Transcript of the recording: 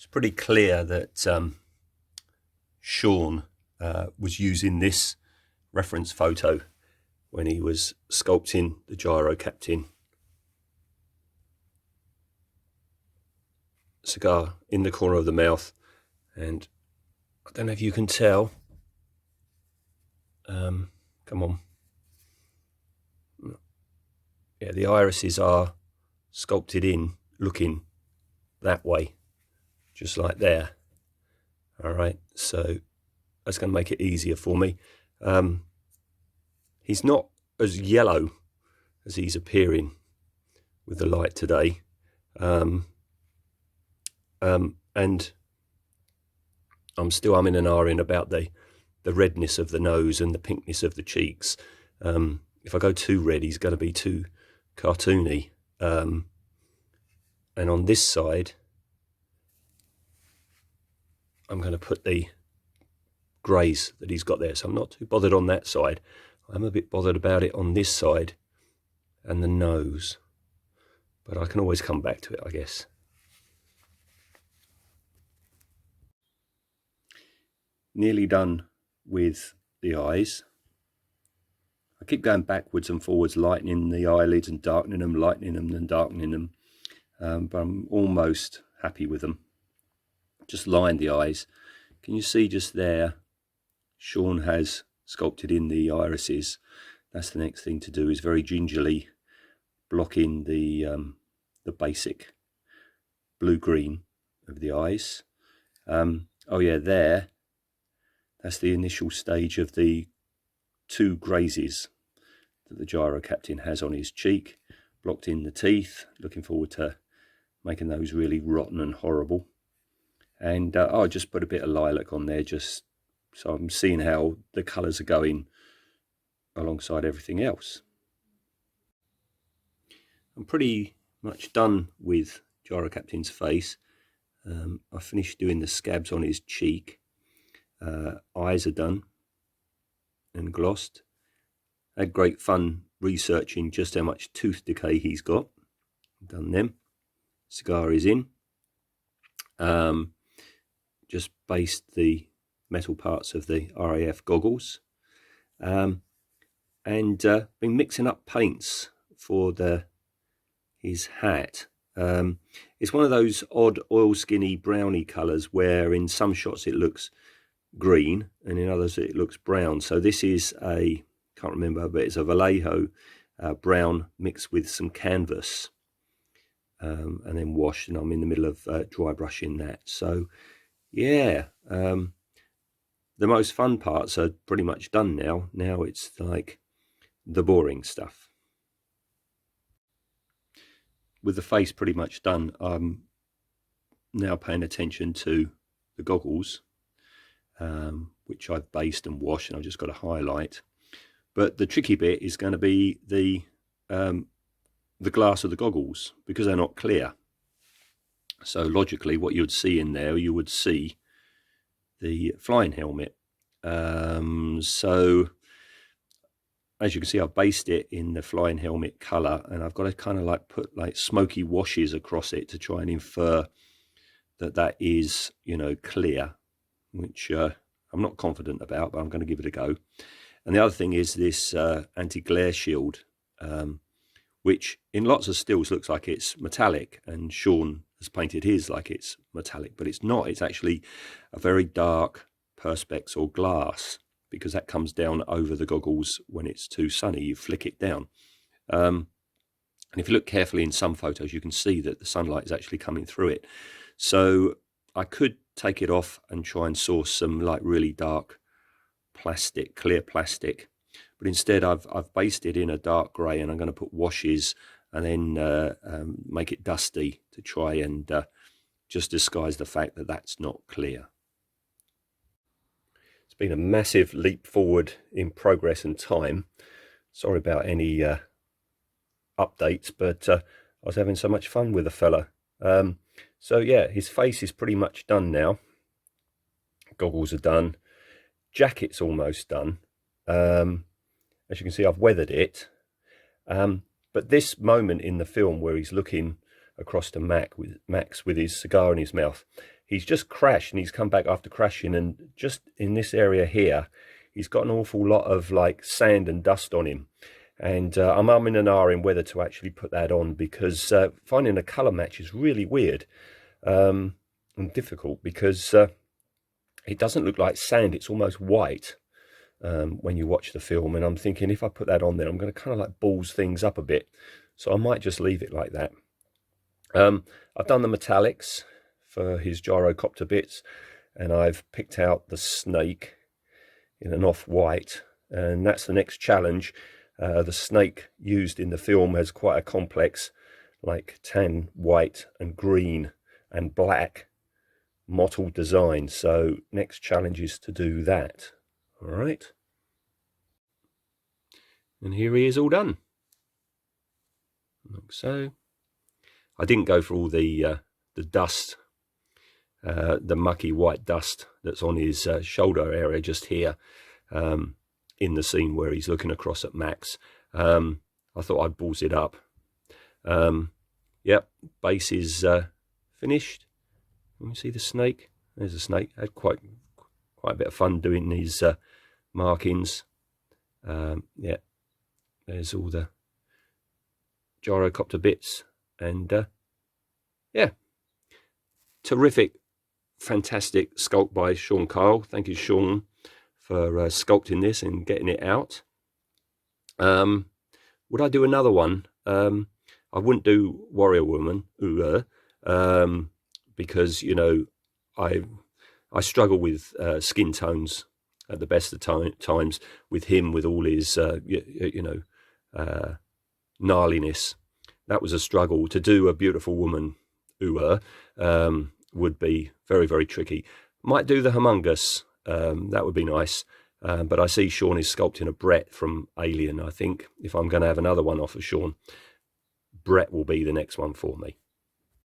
It's pretty clear that Sean was using this reference photo when he was sculpting the gyro captain cigar in the corner of the mouth. And I don't know if you can tell, come on, yeah, the irises are sculpted in, looking that way, just like there. All right, so that's going to make it easier for me. He's not as yellow as he's appearing with the light today. And I'm still umming and ahhing about the redness of the nose and the pinkness of the cheeks. If I go too red, he's going to be too cartoony. And on this side, I'm going to put the greys that he's got there. So I'm not too bothered on that side. I'm a bit bothered about it on this side and the nose. But I can always come back to it, I guess. Nearly done with the eyes. I keep going backwards and forwards, lightening the eyelids and darkening them, lightening them and darkening them. But I'm almost happy with them. Just line the eyes. Can you see just there? Sean has sculpted in the irises. That's the next thing to do, is very gingerly block in the basic blue-green of the eyes. Oh yeah, there. That's the initial stage of the two grazes that the gyro captain has on his cheek. Blocked in the teeth. Looking forward to making those really rotten and horrible. And I'll just put a bit of lilac on there, just so I'm seeing how the colours are going alongside everything else. I'm pretty much done with gyro captain's face. I finished doing the scabs on his cheek. Eyes are done and glossed. Had great fun researching just how much tooth decay he's got. Done them. Cigar is in. Just based the metal parts of the RAF goggles. And been mixing up paints for his hat. It's one of those odd oil skinny browny colours where in some shots it looks green and in others it looks brown. So this is can't remember, but it's a Vallejo brown mixed with some canvas and then washed, and I'm in the middle of dry brushing that. So yeah, the most fun parts are pretty much done now. Now it's like the boring stuff. With the face pretty much done, I'm now paying attention to the goggles, which I've based and washed, and I've just got a highlight. But the tricky bit is going to be the glass of the goggles, because they're not clear. So logically, what you would see in there, you would see the flying helmet. So as you can see, I've based it in the flying helmet colour, and I've got to kind of like put like smoky washes across it to try and infer that that is, you know, clear, which I'm not confident about, but I'm going to give it a go. And the other thing is this anti-glare shield, which in lots of stills looks like it's metallic, and Sean has painted his like it's metallic, but it's not. It's actually a very dark perspex or glass, because that comes down over the goggles when it's too sunny. You flick it down. And if you look carefully in some photos, you can see that the sunlight is actually coming through it. So I could take it off and try and source some like really dark plastic, clear plastic. But instead I've based it in a dark grey, and I'm going to put washes and then make it dusty to try and just disguise the fact that that's not clear. It's been a massive leap forward in progress and time. Sorry about any updates, but I was having so much fun with the fella. So yeah, his face is pretty much done now. Goggles are done. Jacket's almost done. As you can see, I've weathered it. But this moment in the film where he's looking across to Max with his cigar in his mouth, he's just crashed and he's come back after crashing, and just in this area here, he's got an awful lot of like sand and dust on him. And I'm umming and ahhing whether to actually put that on, because finding a colour match is really weird and difficult, because it doesn't look like sand, it's almost white when you watch the film. And I'm thinking, if I put that on there, I'm going to kind of like balls things up a bit. So I might just leave it like that. I've done the metallics for his gyrocopter bits, and I've picked out the snake in an off-white, and that's the next challenge. The snake used in the film has quite a complex, like tan, white and green and black mottled design. So next challenge is to do that. All right. And here he is all done. Like so. I didn't go for all the dust, the mucky white dust that's on his shoulder area just here. In the scene where he's looking across at Max. I thought I'd balls it up. Yep, base is finished. Let me see the snake. There's a snake. I had quite a bit of fun doing these markings. Yeah, there's all the gyrocopter bits, and yeah, terrific, fantastic sculpt by Sean Kyle. Thank you, Sean, for sculpting this and getting it out. Would I do another one? I wouldn't do Warrior Woman, because, you know, I struggle with skin tones at the best of times with him, with all his, gnarliness. That was a struggle. To do a beautiful woman, would be very, very tricky. Might do the Humongous. That would be nice. But I see Sean is sculpting a Brett from Alien. I think if I'm going to have another one off of Sean, Brett will be the next one for me.